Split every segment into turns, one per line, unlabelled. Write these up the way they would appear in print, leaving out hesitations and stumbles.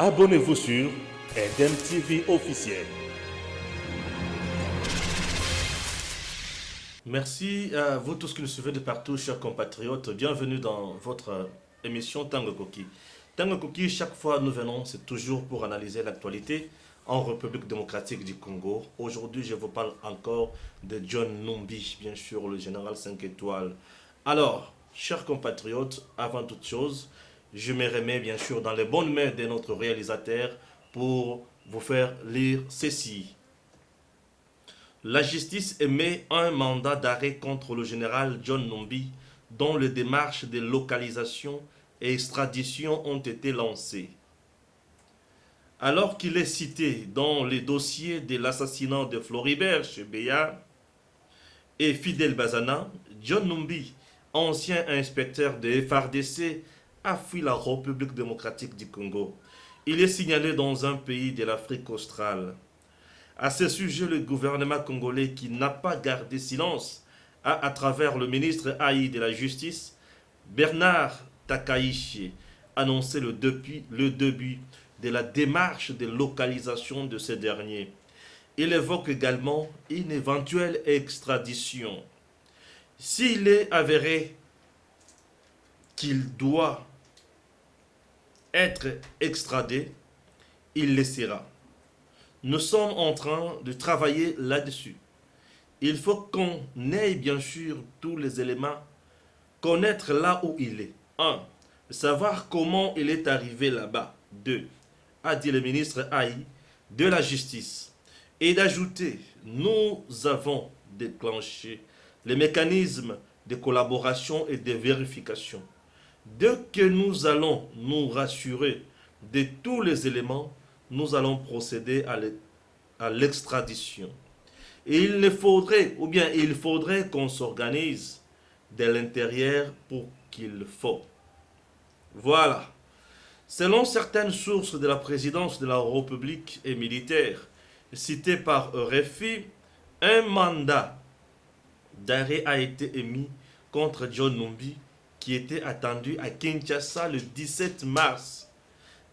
Abonnez-vous sur Edem TV officiel. Merci à vous tous qui nous suivez de partout, chers compatriotes. Bienvenue dans votre émission Tango Koki. Tango Koki, chaque fois nous venons, c'est toujours pour analyser l'actualité en République démocratique du Congo. Aujourd'hui, je vous parle encore de John Numbi, bien sûr, le général 5 étoiles. Alors, chers compatriotes, avant toute chose, je me remets bien sûr dans les bonnes mains de notre réalisateur pour vous faire lire ceci. La justice émet un mandat d'arrêt contre le général John Numbi, dont les démarches de localisation et extradition ont été lancées. Alors qu'il est cité dans les dossiers de l'assassinat de Floribert Chebeya et Fidel Bazana, John Numbi, ancien inspecteur de FARDC, a fui la République démocratique du Congo. Il est signalé dans un pays de l'Afrique australe. À ce sujet, le gouvernement congolais, qui n'a pas gardé silence, a, à travers le ministre Haï de la Justice, Bernard Takaichi, annoncé le début de la démarche de localisation de ce dernier. Il évoque également une éventuelle extradition. S'il est avéré qu'il doit être extradé, il le sera. Nous sommes en train de travailler là-dessus. Il faut qu'on ait bien sûr tous les éléments, connaître là où il est. 1. Savoir comment il est arrivé là-bas. 2. A dit le ministre Haï de la Justice. Et d'ajouter, nous avons déclenché les mécanismes de collaboration et de vérification. Dès que nous allons nous rassurer de tous les éléments, nous allons procéder à l'extradition. Et il faudrait qu'on s'organise de l'intérieur pour qu'il faut. Voilà. Selon certaines sources de la présidence de la République et militaire, citées par RFI, un mandat d'arrêt a été émis contre John Numbi, qui était attendu à Kinshasa le 17 mars.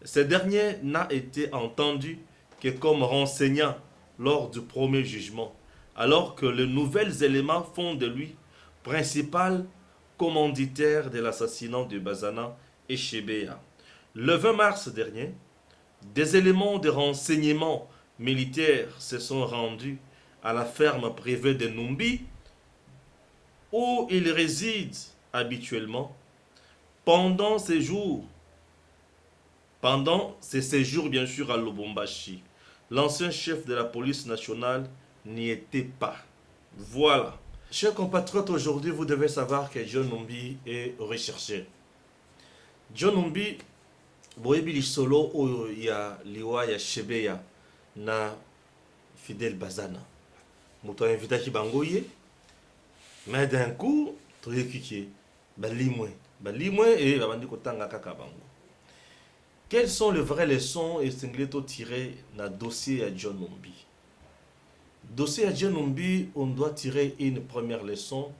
Ce dernier n'a été entendu que comme renseignant lors du premier jugement, alors que les nouveaux éléments font de lui principal commanditaire de l'assassinat de Bazana et Chebeya. Le 20 mars dernier, des éléments de renseignement militaires se sont rendus à la ferme privée de Numbi, où il réside habituellement. Pendant ces séjours bien sûr à Lubumbashi, l'ancien chef de la police nationale n'y était pas. Voilà. Chers compatriotes, aujourd'hui vous devez savoir que John Numbi est recherché. John Numbi, boyebi solo oyo ya liwa ya Chebeya na Fidel Bazana. Moto invitaki bango ye, mais d'un coup, toyekiki balimwe et babandi kotanga kaka bango. Quelles sont les vraies leçons et singleto tirées dans le dossier à John Numbi? Dossier à John Numbi, on doit tirer une première leçon.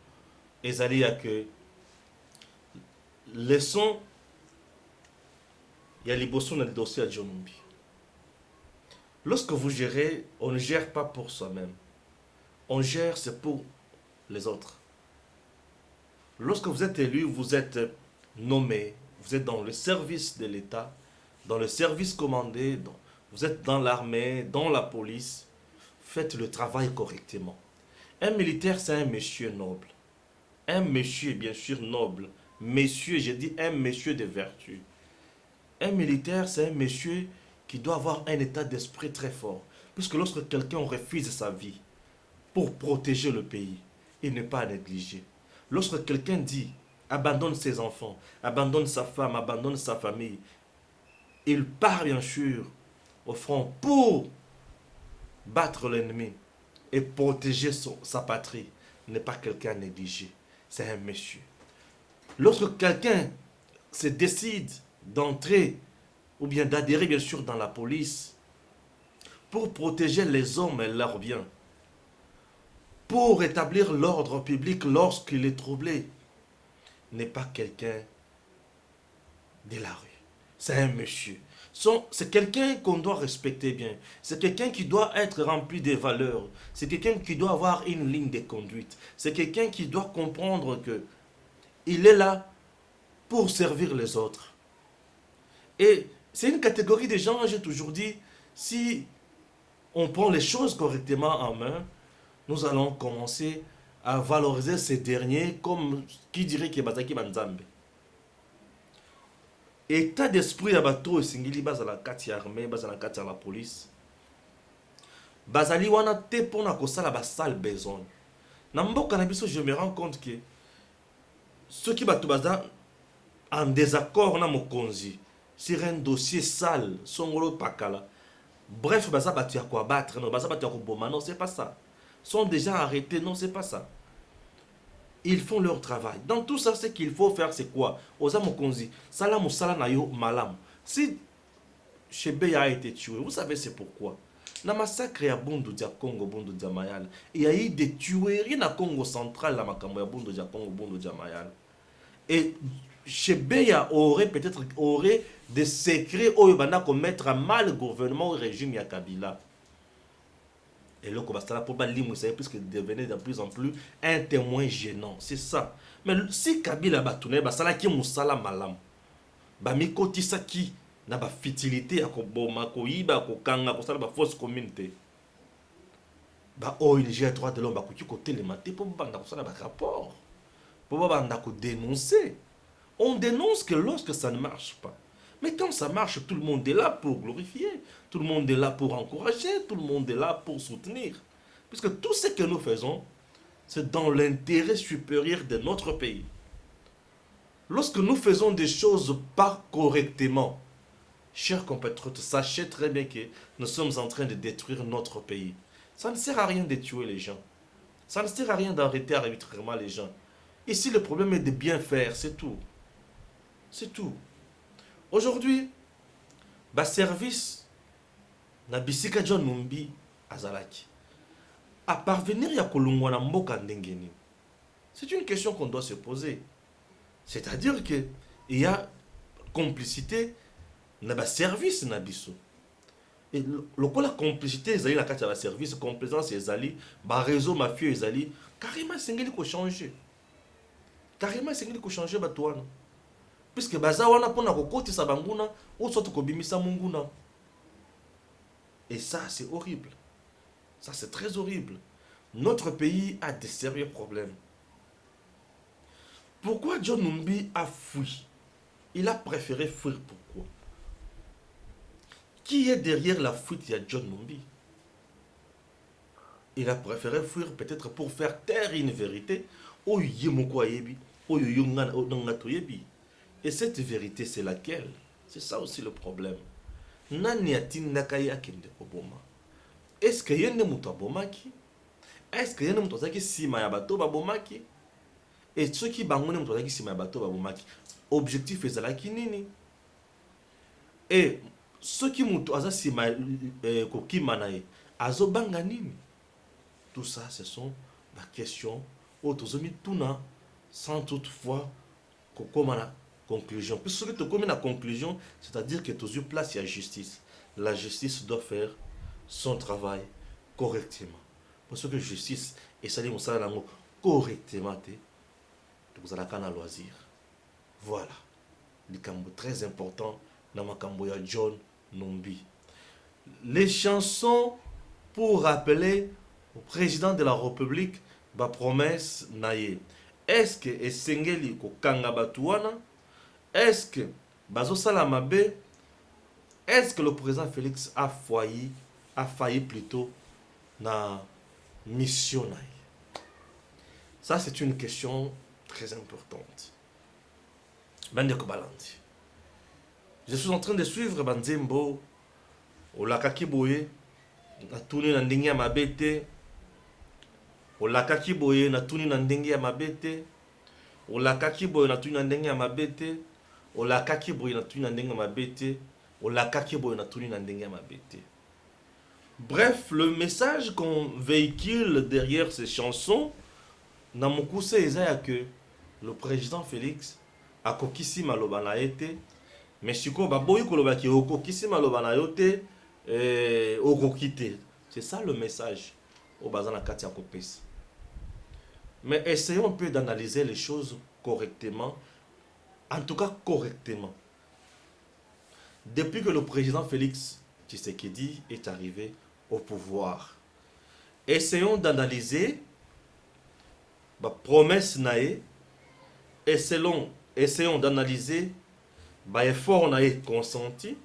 Et ça dit que leçon, il y a les bossons dans le dossier à John Numbi. Lorsque vous gérez, on ne gère pas pour soi-même. On gère, c'est pour les autres. Lorsque vous êtes élu, vous êtes nommé, vous êtes dans le service de l'État, dans le service commandé, vous êtes dans l'armée, dans la police, faites le travail correctement. Un militaire, c'est un monsieur noble. Un monsieur, bien sûr, noble. Monsieur, j'ai dit un monsieur de vertu. Un militaire, c'est un monsieur qui doit avoir un état d'esprit très fort. Puisque lorsque quelqu'un refuse sa vie pour protéger le pays, il n'est pas à négliger. Lorsque quelqu'un dit abandonne ses enfants, abandonne sa femme, abandonne sa famille, il part bien sûr au front pour battre l'ennemi et protéger sa patrie. N'est pas quelqu'un négligé, c'est un monsieur. Lorsque quelqu'un se décide d'entrer ou bien d'adhérer bien sûr dans la police pour protéger les hommes et leurs biens, pour rétablir l'ordre public lorsqu'il est troublé, n'est pas quelqu'un de la rue. C'est un monsieur. C'est quelqu'un qu'on doit respecter bien. C'est quelqu'un qui doit être rempli des valeurs. C'est quelqu'un qui doit avoir une ligne de conduite. C'est quelqu'un qui doit comprendre que il est là pour servir les autres. Et c'est une catégorie de gens, j'ai toujours dit, si on prend les choses correctement en main, nous allons commencer à valoriser ces derniers comme qui dirait que Bazaki Banzambe. État d'esprit ya bato esengeli bazala kati ya armée, bazala kati ya la police. Bazali wana te pona kosala basale besoin. Na mboka na biso, je me rends compte que ceux qui bato baza en désaccord na mokonzi sur un dossier sale, songolo pakala. Bref, baza bato ya ko abattre, non, baza bato ya ko boma, non, c'est pas ça. Sont déjà arrêtés, non, c'est pas ça. Ils font leur travail. Dans tout ça, ce qu'il faut faire, c'est quoi? Oza mokonzi, sala musala na yo malam. Si Chebeya a été tué, vous savez c'est pourquoi. Na massacre ya Bundu dia Congo, Bundu dia Mayala, il y a eu des tueries na Congo central, la makambo ya Bundu dia Congo, Bundu dia Mayala. Et Chebeya aurait peut-être des secrets où il va mettre à mal le gouvernement, le régime ya Kabila. Et là, pour puisque devenait de plus en plus un témoin gênant. C'est ça. Mais si Kabila Batouné, ça qui moussala malam. Bamiko Tisaki, n'a pas fitilité à Koboma, Koiba, Kokanga, Kosala, fausse communauté. Oh, il y a droit de l'homme, Bakuki, côté les matés, pour Banda, Kosala, rapport. Pour Banda, dénoncer. On dénonce que lorsque ça ne marche pas. Mais quand ça marche, tout le monde est là pour glorifier. Tout le monde est là pour encourager. Tout le monde est là pour soutenir. Puisque tout ce que nous faisons, c'est dans l'intérêt supérieur de notre pays. Lorsque nous faisons des choses pas correctement, chers compatriotes, sachez très bien que nous sommes en train de détruire notre pays. Ça ne sert à rien de tuer les gens. Ça ne sert à rien d'arrêter arbitrairement les gens. Ici, le problème est de bien faire, c'est tout. C'est tout. Aujourd'hui, le service na bisika John Numbi azalaki à parvenir ya kolungwa na mboka ndengeni. C'est une question qu'on doit se poser. C'est-à-dire que il y a complicité na ba service na biso. Et la complicité ezali na kati ya ba service, complaisance ezali, ba réseau mafieux ezali, carrément sengeli ko changer. Carrément sengeli ko changer ba toana. Puisque baza wana pona kokoti sa banguna ou soit kobimisa munguna. Et ça c'est horrible. Ça c'est très horrible. Notre pays a des sérieux problèmes. Pourquoi John Numbi a fui? Il a préféré fuir, pourquoi? Qui est derrière la fuite de John Numbi? Il a préféré fuir peut-être pour faire taire une vérité. Et cette vérité, c'est laquelle? C'est ça aussi le problème. Est-ce qu'il y a un moutabomaki? Est-ce qu'il y a un moutabomaki si mayabato babomaki? Et ceux qui bangonent moutabomaki si mayabato babomaki, objectif est là qui nini? Et ceux qui moutabomaki si mayakoki manaye, azo banga nini? Tout ça, ce sont des questions autozomi tuna sans toutefois kokomana conclusion. Puisque tu as la conclusion, c'est-à-dire que tu as place à la justice. La justice doit faire son travail correctement. Parce que la justice, et ça dit correctement, vous allez à loisir. Voilà. Le cambo très important dans ma cambo John Numbi. Les chansons pour rappeler au président de la République ma promesse naïe. Est-ce que Esengeli ko kanga batuana? Est-ce que Bazo Salamabe, est-ce que le président Félix a failli plutôt na mission? Ça, c'est une question très importante. Je suis en train de suivre Banzembo, Olakakiboye, na tuni na ndenge ya mabete, Olakakiboye na tuni na ndenge ya mabete, Olakakiboye na tuni na ndenge ya mabete. Olakaki boy na tuni na ndenge mabete, olakaki boy na tuni na ndenge mabete. Bref, le message qu'on véhicule derrière ces chansons, na mokuse ezaya que le président Félix a kokisi maloba na été Mais siko baboyi koloba ki okokisi maloba na yo te okokite. C'est ça le message au bazana katia kopesa. Mais essayons un peu d'analyser les choses correctement, en tout cas correctement. Depuis que le président Félix Tshisekedi est arrivé au pouvoir, essayons d'analyser la promesse nae, essayons d'analyser l'effort nae consenti,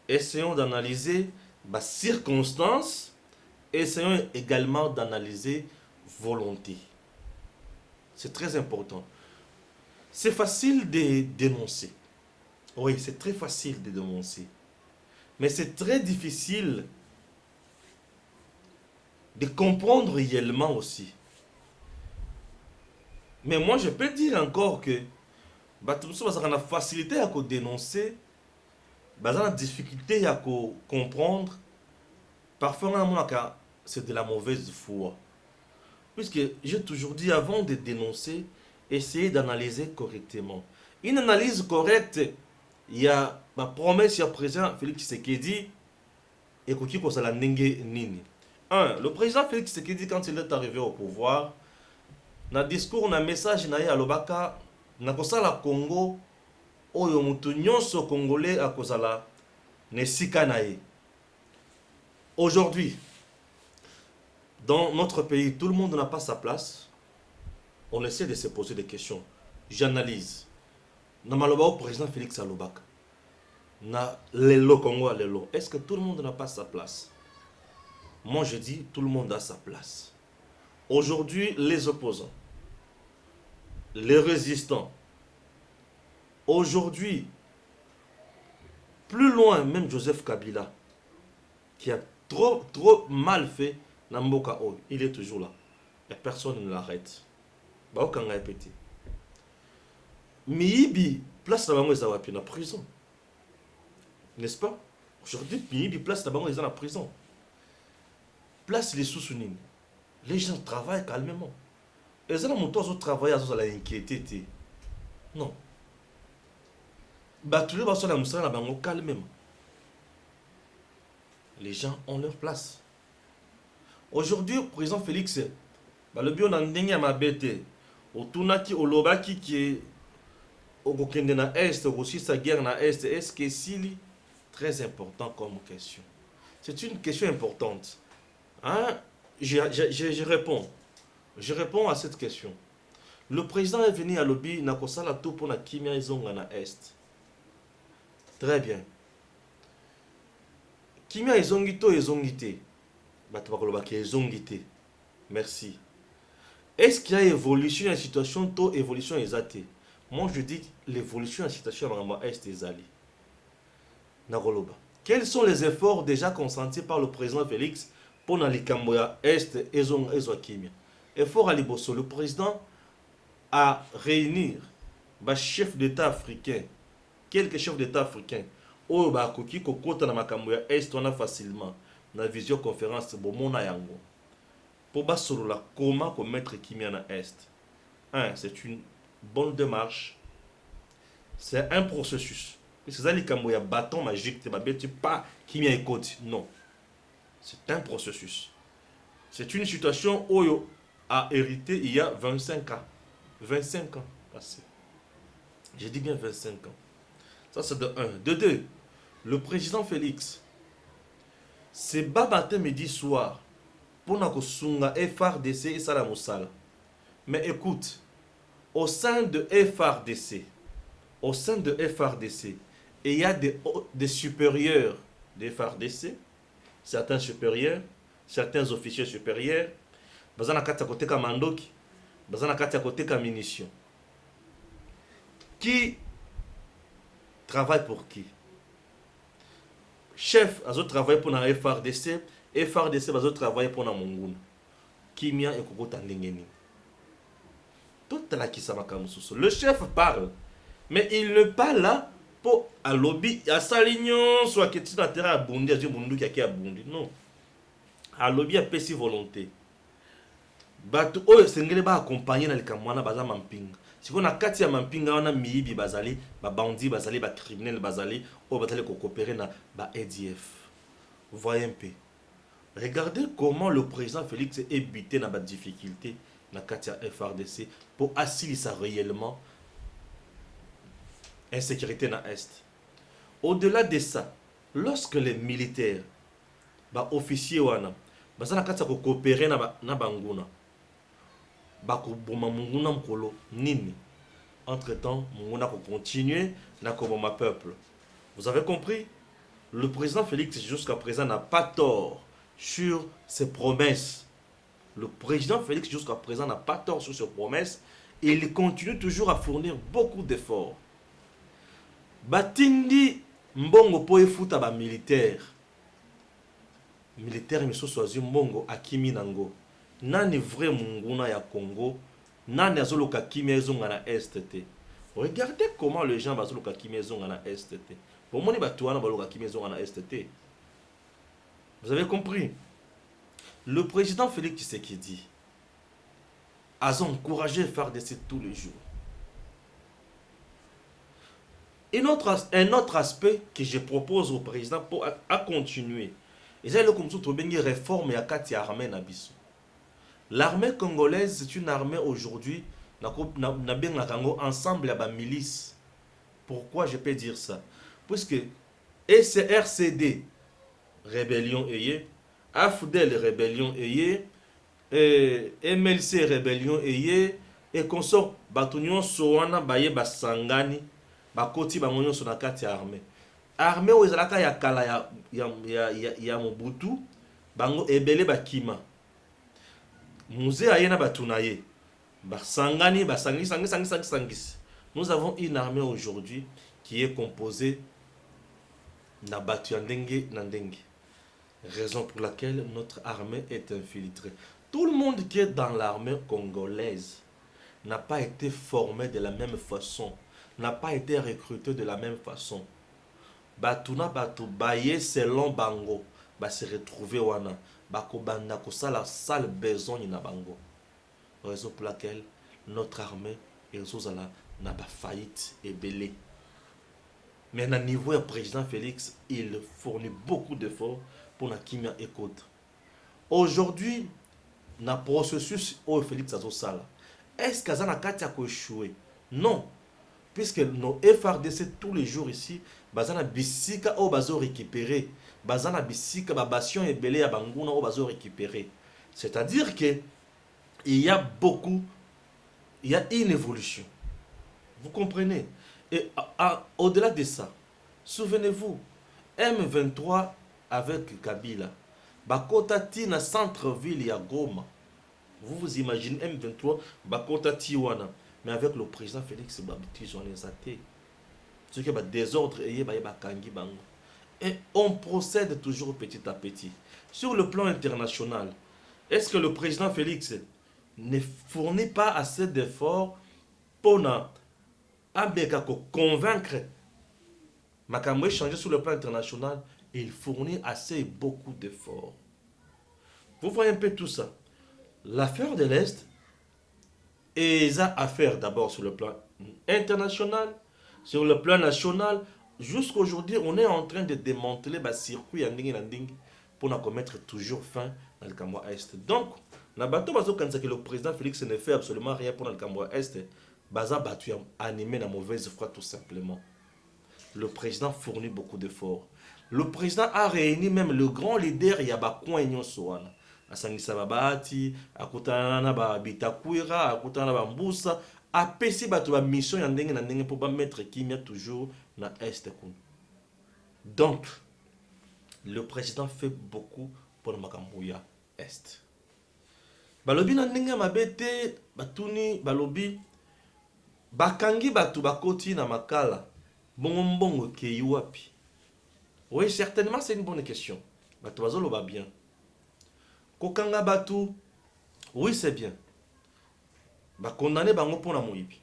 essayons d'analyser les circonstances, essayons également d'analyser volonté. C'est très important. C'est facile de dénoncer. Oui, c'est très facile de dénoncer. Mais c'est très difficile de comprendre réellement aussi. Mais moi, je peux dire encore que on a la facilité à dénoncer, on a la difficulté à comprendre. Parfois, c'est de la mauvaise foi. Puisque j'ai toujours dit, avant de dénoncer, essayez d'analyser correctement. Une analyse correcte, il y a ma promesse, il y a président Félix Tshisekedi, et qui cause la Nenge Nini. Le président Félix Tshisekedi, quand il est arrivé au pouvoir, dans le discours, dans le message, à l'Obaka, dans le Congo, oyo mutu nyonso congolais à cause la nesika nae. Aujourd'hui, dans notre pays, tout le monde n'a pas sa place. On essaie de se poser des questions. J'analyse. Dans le président Félix Alobaka, dans le Congo, est-ce que tout le monde n'a pas sa place? Moi, je dis tout le monde a sa place. Aujourd'hui, les opposants, les résistants, aujourd'hui, plus loin, même Joseph Kabila, qui a trop mal fait, Namboka, il est toujours là. Et personne ne l'arrête. Baokanga est pété. Miibi, place là-bas, ils ont la prison. N'est-ce pas? Aujourd'hui, Miibi, place là-bas, ils sont en prison. Place les sous-sounines. Les gens travaillent calmement. Et les gens travaillent à l'inquiétude. Non. Tous les gens sont calmement. Les gens ont leur place. Aujourd'hui, le président Félix, le bio n'a pas bête. Au Tunaki, au Lobaki qui est au Kokende na Est, aussi sa guerre na Est, est-ce que c'est très important comme question? C'est une question importante. Hein? Je réponds. Je réponds à cette question. Le président est venu à l'Obi, n'a pas la tout pour la Kimia et Zonga na Est. Très bien. Kimia et Zongito et Zongité. Merci. Est-ce qu'il y a évolution dans la situation to évolution exatée? Moi je dis l'évolution de la situation dans Est et Zali. Quels sont les efforts déjà consentis par le président Félix pour les Camboya Est et Zongakimia? Effort à Liboso, le président a réuni les chefs d'État africains, quelques chefs d'État africains, au Bakoki, Kokota na Makamboya Est, on a facilement dans la visioconférence Bomona Yango. Pour basolola comment mettre Kimia na Est. C'est une bonne démarche. C'est un processus. Parce que il y a un bâton magique, tu pas Kimia et côte. Non. C'est un processus. C'est une situation où Oyo a hérité il y a 25 ans. 25 ans passés. Je dis bien 25 ans. Ça c'est de 1. De 2. Le président Félix, c'est bas matin, midi, soir. Pour nous sunga FRDC et Salamoussala. Mais écoute, au sein de FRDC, il y a des supérieurs de FRDC, certains supérieurs, certains officiers supérieurs, bazana kati côté kamandoki, bazana kati côté munitions. Qui travaille pour qui? Chef azo travaille pour la FRDC, FRDC azo travaille pour la Monguna. Kimia et Kokota Ndengeni. Toute la Kisamakamoussou. Le chef parle, mais il ne parle là pour à lobby, à Salignon, soit que tu n'as pas à Bundi, à Bundu qui a Bundi. Non. À lobby, à Pessi volonté. Bato, oh, c'est ngele ba accompagner dans le Kamwana, baza mamping. Si on a kati ya mampinga wana miyibi bazali, ba bandi bazali, ba criminel bazali, ou bazali coopérer na ba ADF. Voyez un peu. Regardez comment le président Félix est évité dans la difficulté dans la FRDC pour assurer réellement l'insécurité dans l'Est. Au-delà de ça, lorsque les militaires, les officiers, ils coopérer dans Banguna, entre-temps, Munguna continuer à le peuple. Vous avez compris? Le président Félix, jusqu'à présent, n'a pas tort sur ses promesses. Le président Félix, jusqu'à présent, n'a pas tort sur ses promesses et il continue toujours à fournir beaucoup d'efforts. Batindi mbongo po efuta ba militaire. Militaire miso soazi mbongo akimi nango. Nani vrai munguna ya Congo? Nani azoloka kimi ezonga na STT? Regardez comment les gens bazoloka kimi ezonga na STT. Pour moi, vous avez compris? Le président Félix Tshisekedi a encouragé FARDC tous les jours. Un autre aspect que je propose au président pour à continuer, c'est le réforme ya kati armée na biso. L'armée congolaise, c'est une armée aujourd'hui ensemble à la milice. Pourquoi je peux dire ça? Puisque SRCD, rébellion ayé, AFDEL, rébellion ayé, MLC, rébellion ayé, et consort, Batunion Soana, Baye Basangani, Bakoti, Bamonyon Sonakati armée. Armée où ezalaka ya kala ya Mobutu, Bango Ebele Bakima. Musée Ayena Batunaye, Basangani, Sangis. Nous avons une armée aujourd'hui qui est composée na batu Nandenge. Raison pour laquelle notre armée est infiltrée. Tout le monde qui est dans l'armée congolaise n'a pas été formé de la même façon, n'a pas été recruté de la même façon. Batuna batu baye selon bango, ba se retrouver wana, bako banda ko sala sale besoin na bango. Raison pour laquelle notre armée est n'a pas faillite et belé. Mais à niveau du président Félix, il fournit beaucoup d'efforts pour la Kimia écoute. Aujourd'hui, dans le processus où Félix a sala, est-ce que ça a échoué? Non. Puisque nos FRDC tous les jours ici, bazana bisika au bazo récupéré, bazana bisika babation et belé à banguna au bazo récupéré. C'est-à-dire que il y a une évolution. Vous comprenez? Et au-delà de ça, souvenez-vous, M23 avec Kabila, Bakota Tina centre-ville ya Goma. Vous vous imaginez M23, Bakota Tiwana, mais avec le président Félix Babiti, j'en ai zaté. Ce qui est désordre et Bakangi Bango. Et on procède toujours petit à petit. Sur le plan international, est-ce que le président Félix ne fournit pas assez d'efforts pour convaincre Makamwe changer sur le plan international? Il fournit assez beaucoup d'efforts. Vous voyez un peu tout ça. L'affaire de l'Est est à faire d'abord sur le plan international, sur le plan national. Jusqu'aujourd'hui, on est en train de démanteler le circuit pour mettre toujours fin dans le Cameroun Est. Donc, le président Félix ne fait absolument rien pour le Cameroun Est. Baza battu animé dans mauvaise foi tout simplement. Le président fournit beaucoup d'efforts. Le président a réuni même le grand leader Yabakouan Enyo Soana. Asangisa Babati, Akutana na ba Bitakwira, Akutana ba Mbusa, apesi batu ba mission yandenge na ndenge pour mettre Kimia toujours na Est. Donc, le président fait beaucoup pour le Makambuya Est. Balobi na ndenge mabete, batuni, balobi, bakangi batu bakoti na makala, bongo ke wapi. Oui, certainement c'est une bonne question. Batu bazolo ba bien. Kokanga batu, oui c'est bien. Ba condamner bango pour la moyibi.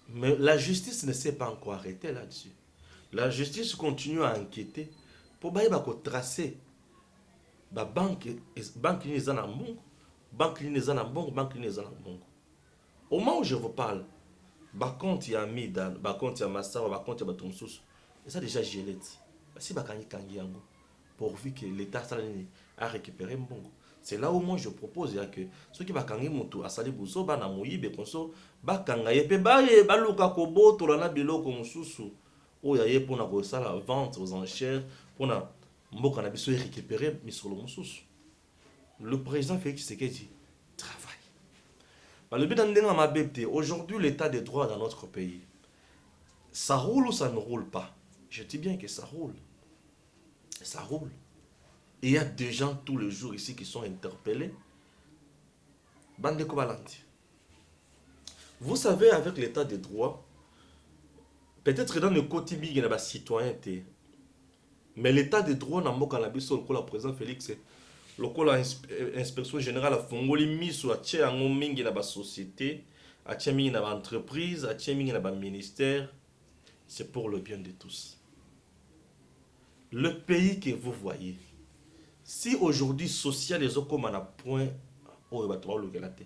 Mais la justice ne s'est pas encore arrêtée là-dessus. La justice continue à enquêter pour tracer ba banque ni zana mbongo, banque ni zana mbongo, banque ni zana mbongo. Au moment où je vous parle, par contre, il y a Mida, par contre, il y a Massawa, par contre, il y a Batumsus. Et ça, déjà, j'ai l'aide. Si Bakani Kangi Yango, pourvu que l'État a récupéré Mbongo. C'est là où moi je propose que ceux qui bakangi mutu asali buso bana moyibe konso bakanga yepe baye baluka kobo tolana biloko mususu oya ye pona ko sala vente aux enchères pona mboka na biso récupérer misolo mususu. Le président Félix Tshisekedi travaille. Bah, le but d'un mabete aujourd'hui l'état des droits dans notre pays. Ça roule ou ça ne roule pas? Je dis bien que ça roule. Ça roule. Et il y a des gens tous les jours ici qui sont interpellés. Bande Kobalandi. Vous savez, avec l'état des droits, peut-être dans le quotidien, il y a des citoyenneté. Mais l'état des droits, dans le cannabis, le président Félix, le inspection générale a fongoli miso a tché en mingi na ba société, a tché mingi na ba entreprise, a tché mingi na ba ministère. C'est pour le bien de tous. Le pays que vous voyez, si aujourd'hui social les comme na point oh ba to le galate.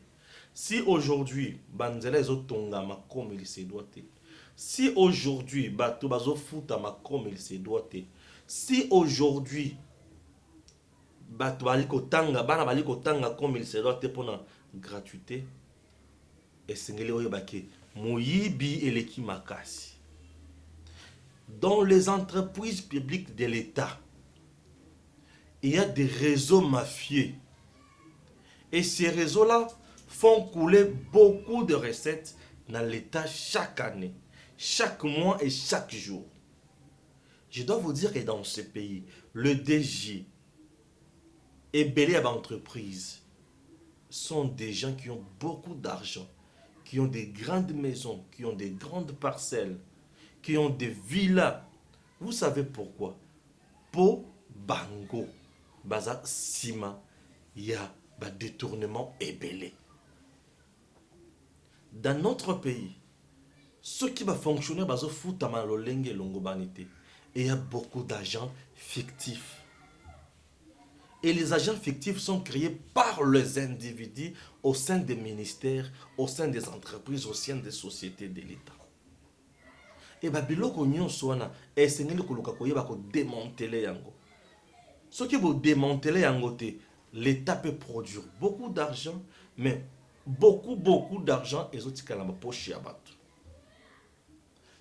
Si aujourd'hui banzela les tonga ma comme il se doit. Si aujourd'hui bato bazo futa ma comme il se doit. Si aujourd'hui bato bali kotanga bana bali kotanga comme il se doit pour na gratuité et sengeli oyo bake moyibi eleki makasi. Dans les entreprises publiques de l'État, il y a des réseaux mafieux. Et ces réseaux-là font couler beaucoup de recettes dans l'État chaque année, chaque mois et chaque jour. Je dois vous dire que dans ce pays, le DG et belé à l'entreprise sont des gens qui ont beaucoup d'argent, qui ont des grandes maisons, qui ont des grandes parcelles, qui ont des villas. Vous savez pourquoi? Po bango, baza sima, il y a un détournement ébélé. Dans notre pays, ce qui va fonctionner, bazo futama lolenge longobanité. Et il y a beaucoup d'agents fictifs. Et les agents fictifs sont créés par les individus au sein des ministères, au sein des entreprises, au sein des sociétés de l'État. Et biloko nyonso wana esengeli koluka koyeba ko démanteler yango. Ce qui vous démanteler yango te, l'État peut produire beaucoup d'argent, mais beaucoup d'argent ezotika na poche ya bato.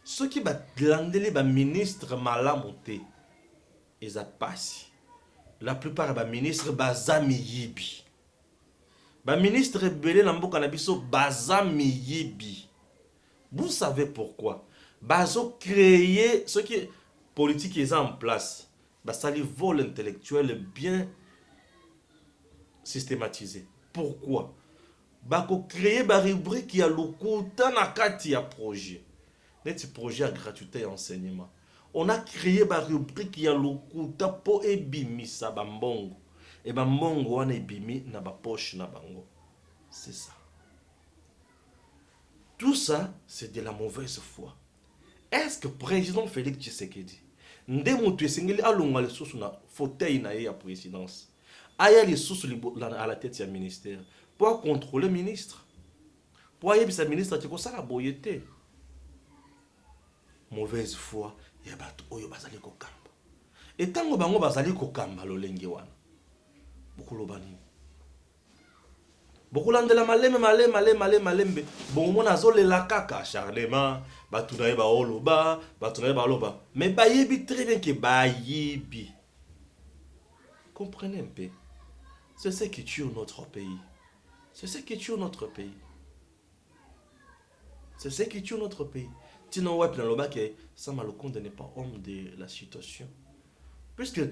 Ce qui va landeli ba ministre malamu te eza pasi. La plupart ba ministre bazami yibi. Ba ministre belé na mboka na biso bazami yibi. Vous savez pourquoi? Bazo créer ce qui est politique est en place. Ça les vol intellectuel bien systématisé. Pourquoi? Bako créer ba rubrique qui a lokuta na kati ya projet. Net projet à gratuité et enseignement. On a créé ba rubrique qui a lokuta po ebimi sa bambongo. Et bambongo wana ebimi na ba poche na bango. C'est ça. Tout ça, c'est de la mauvaise foi. Est-ce que le président Félix Tshisekedi, ndemutu esengeli alonga les sous na fauteuil na ya présidence, aya les sous à la tête du ministère pour contrôler le ministre, pour y sa ministre qui ça la boyete. Mauvaise foi, ya bato oyo bazali kokamba. Et tango bango bazali kokamba lolenge wana. Bokulobani. Bokulandela malembe. Bon mona zolela kaka Charlemagne, batunaye ba oloba, batunaye ba loba. Mais bayebi très bien que bayebi. Comprenez un peu. C'est ce qui tue notre pays. C'est ce qui tue notre pays. C'est ce qui tue notre pays. Sinon, ouais, dans le bas que Samaloukonde n'est pas homme de la situation. Puisque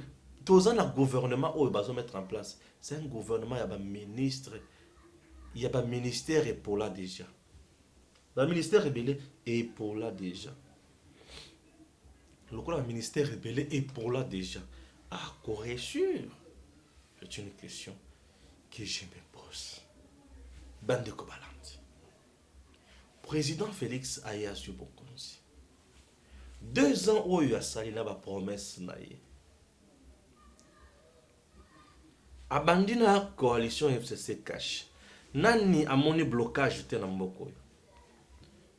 tous les gouvernements où ils vont mettre en place, c'est un gouvernement, il y a un ministre, il y a un ministère et pour là déjà. Le ministère rebelle est pour là déjà. Le ministère rebelle est pour là déjà. Ah, correction. C'est une question que je me pose. Bande Kobalandi. Président Félix Ayasu Bokonzi. 2 ans où il a sali na ba promesse na ye. Abandina coalition FCC cash. Nani amoni blocage te na mboka oyo?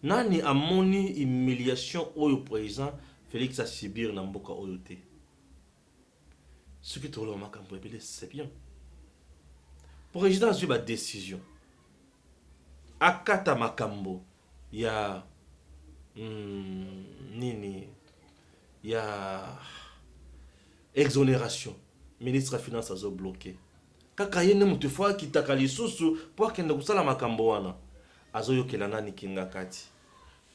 Nani amoni humiliation oyo président Félix a subir na mboka oyo te? Ce qui te relève makambo ebele, c'est bien. Président a eu décision. Akata makambo ya nini ya exonération. Ministre des Finances a bloqué. Kaka yene mutu fois kitaka lisusu pour kende kusala makambo wana. Azo yokela nani kinga kati.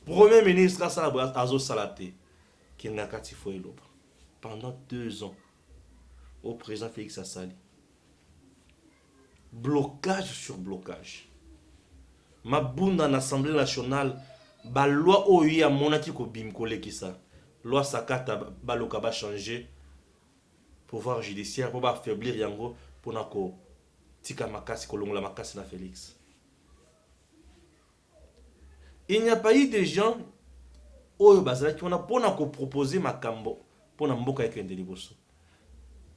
Premier ministre azo salate kinga kati fo eloba. Pendant 2 ans au président Félix Assali. Blocage sur blocage. Mabunda en Assemblée nationale, ba loi oyi a monaki ko bimkole ki sa. Loi sakata baloka ba changer pouvoir judiciaire pour ba affaiblir yango pour nako tika makasi kolongola makasi na Félix. Il n'y a pas eu de gens oyo bazala qui on a pour nako proposer makambo pour na mboka ekende liboso.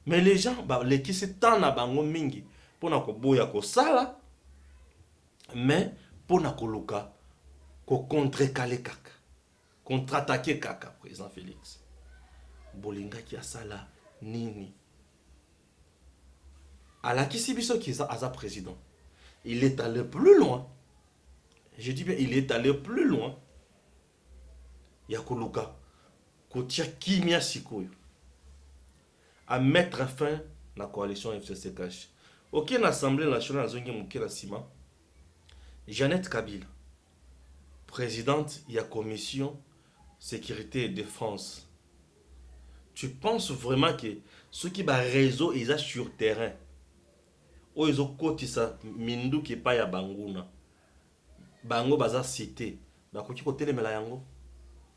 Mais les gens les qui se tant na bango mingi pour nako boya ko sala mais pour na koluka ko contre-caler kaka contre-attaquer kaka président Félix bolinga ki asala nini alakisi biso ki aza président. Il est allé plus loin, je dis bien il est allé plus loin ya koluka ko tia kimia sikoyo à mettre fin la coalition FCC-Cash. Aucune assemblée nationale zongi mukela sima. Jeannette Kabila, présidente de la commission sécurité et défense. Tu penses vraiment que ceux qui ba réseau ils sont sur terrain, ou ils ont côté ça mindu qui pas ya banguna, bango baza cité, ba côté côté les melayango,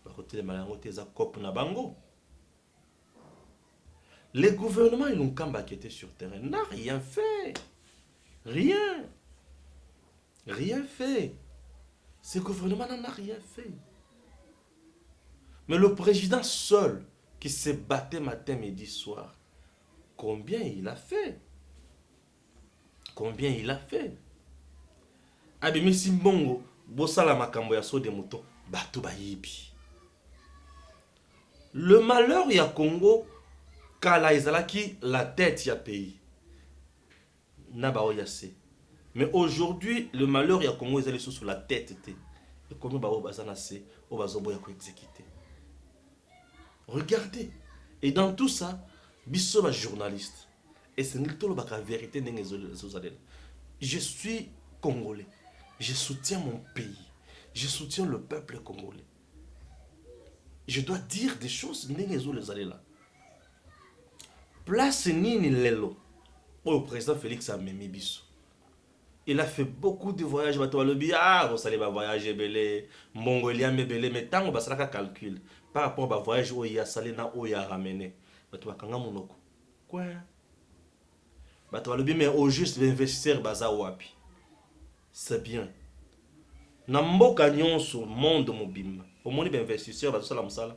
ba côté les melayango teza cop na bango. Les gouvernements ils ont kamba qui était sur terrain n'a rien fait, rien. Rien fait. Ce gouvernement n'en a rien fait. Mais le président seul qui se battait matin, midi, soir, combien il a fait? Combien il a fait? Abimi Simbongo, Bossala Makambo ya so de moutons, Batou Bayibi. Le malheur ya Congo, Kala Izalaki, la tête ya pays. Naba Oyase. Mais aujourd'hui, le malheur, il y a Congo, ils allaient sur la tête. Et comment ils vont exécuter. Regardez. Et dans tout ça, Bisso est journaliste. Et c'est la vérité. Je suis congolais. Je soutiens mon pays. Je soutiens le peuple congolais. Je dois dire des choses. Place Nini Lelo. Le président Félix a mis Bisso. Il a fait beaucoup de voyages. Vous allez voyager, Mbongo il y a mais tant que vous calcul par rapport au voyage où il y a salé na où il y a ramené. Quoi? Mais au juste l'investisseur baza wapi. C'est bien. Nambo gagnon sur monde mobile. Au moins les investisseurs baza la musala.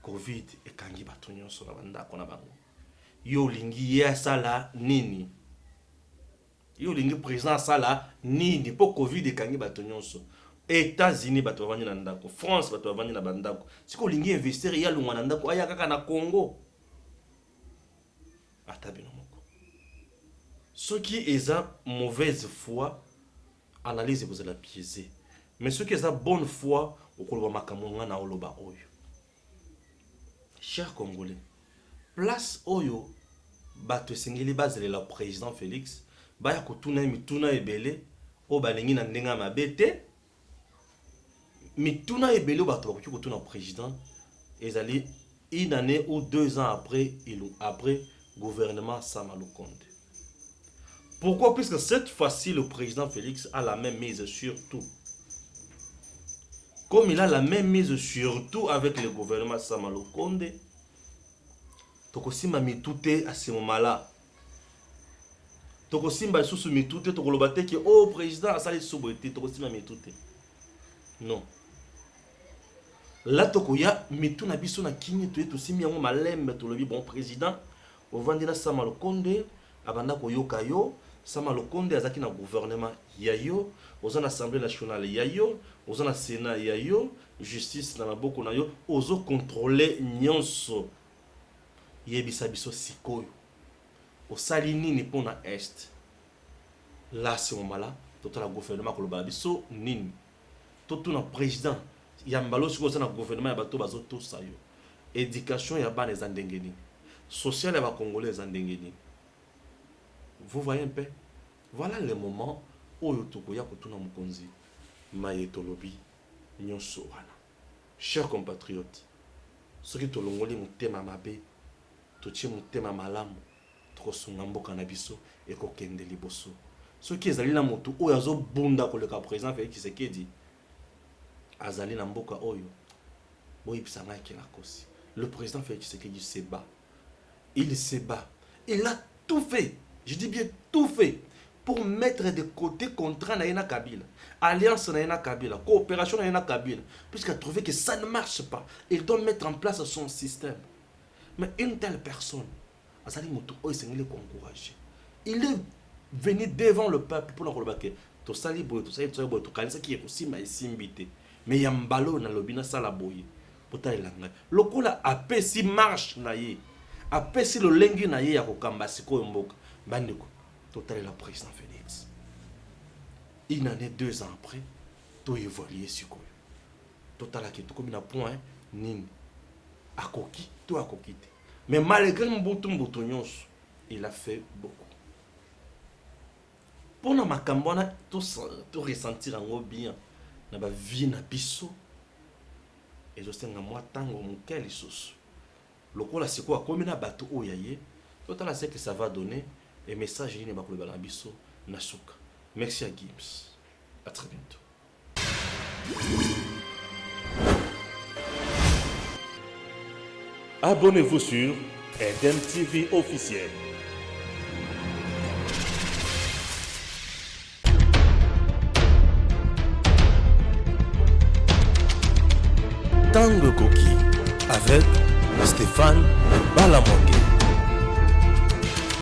Covid et kangi batonyon sur la banda kona bango. Yo lingi ya sala nini. Yo lingi président sala nini po Covid et kangi batonyonso. États-Unis bato bavandi na ndako, France bato bavandi na bandako. Siko lingi investir ya lungwa na ndako aya kaka na Congo. Atabino moko. Ceux qui ont mauvaise foi, analyse vous allez biaiser. Mais ceux qui ont bonne foi, au koloba makamonga na oloba oyo. Chers Congolais, place oyo bato singeli bazele la président Félix. Baya kutuna mituna ebele o balengi na ndenga mabete mituna ebele bato bakoki kutuna président ezali une année ou 2 ans après gouvernement Samalou Konde. Pourquoi? Puisque cette fois-ci le président Félix a la même mise sur tout. Comme il a la même mise sur tout avec le gouvernement Samalou Konde, tokosima mitute à ce moment-là. Tokosimba susu mitute tokolobate ki oh président asali soboité tokosima mitute. Non. Là tokoya mituna biso na kinyi to simi yango malembe to lobi bon président ovandi na Samalou Konde abanda koyoka yo Sama Lokonde azaki na gouvernement yayo, aux assemblée nationale yayo, aux sénat yayo, justice na maboko na yo, ozo contrôler nyonso. Yebisa biso sikoyo. Osali nini pona est. Là ce moment-là, tout le gouvernement koloba biso nini. Tout na président yambalo siko na gouvernement ya bato bazo to sayo. Éducation ya bana ezandengeni. Social ya ba congolais ezandengeni. Vous voyez un peu? Voilà le moment où Yotokoya Kotuna Mukonzi, Mayetolobi, Nyonso wana. Chers compatriotes, ceux qui tolongoli mutema mabe, tochi mutema malamu, trosunga mboka na biso et kokende liboso. Ceux qui ezali na motu oyo azo bunda koleka président Félix Tshisekedi, azali na mboka oyo, boyi pisanga kela kosi. Le président Félix Tshisekedi se bat. Il se bat. Il a tout fait. Je dis bien tout fait pour mettre de côté contrat na Kabila, alliance na Kabila, coopération na Kabila, puisqu'il a trouvé que ça ne marche pas. Il doit mettre en place son système. Mais une telle personne, il est venu devant le peuple pour nous dire to sali boy, to sali boy, to kanisa qui est aussi ma simbité. Mais yambalo na lobina sala boy. Potay langa. Lokola apesi marche na ye. Apesi lo lengi na ye ya kokamba siko mboka. Bandeko, total la président Félix. Une année, 2 ans après, tout évolué sur quoi. Total la qui tout comme un point, nin. A coquille, tout a coquille. Mais malgré mon bouton, il a fait beaucoup. Pour nous, ma cambona, tout ressentir en bien. Na ba vie na biso. Et je sais que moi, tango mon quel sauce. Le coup là, c'est quoi? Comme un bateau au yaye. Total, c'est que ça va donner. Et message il n'est pas pour le balabiso Nasuka. Merci à Gims. À très bientôt.
Abonnez-vous sur Eden TV officiel.
Tango Koki avec Stéphane Balamoke.